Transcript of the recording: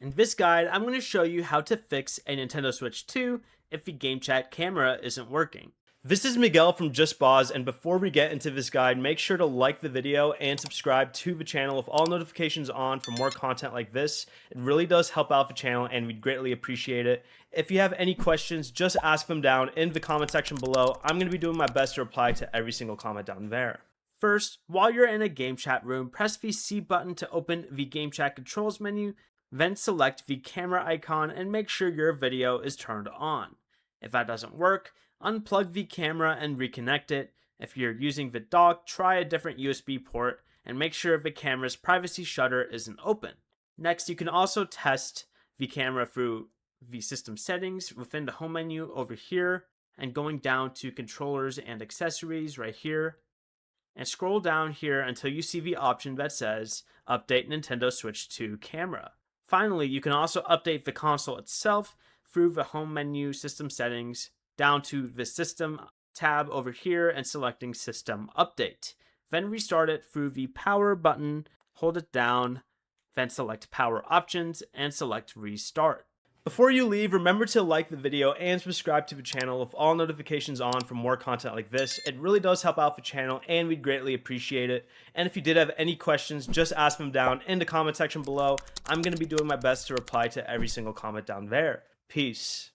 In this guide, I'm going to show you how to fix a Nintendo Switch 2 if the GameChat camera isn't working. This is Miguel from Just Boz, and before we get into this guide, make sure to like the video and subscribe to the channel with all notifications on for more content like this. It really does help out the channel and we'd greatly appreciate it. If you have any questions, just ask them down in the comment section below. I'm going to be doing my best to reply to every single comment down there. First, while you're in a GameChat room, press the C button to open the GameChat controls menu, then select the camera icon and make sure your video is turned on. If that doesn't work, unplug the camera and reconnect it. If you're using the dock, try a different USB port and make sure the camera's privacy shutter isn't open. Next, you can also test the camera through the system settings within the home menu over here and going down to controllers and accessories right here. And scroll down here until you see the option that says Update Nintendo Switch 2 Camera. Finally, you can also update the console itself through the home menu system settings down to the system tab over here and selecting System Update. Then restart it through the power button, hold it down, then select Power Options and select Restart. Before you leave, remember to like the video and subscribe to the channel with all notifications on for more content like this. It really does help out the channel and we'd greatly appreciate it. And if you did have any questions, just ask them down in the comment section below. I'm going to be doing my best to reply to every single comment down there. Peace.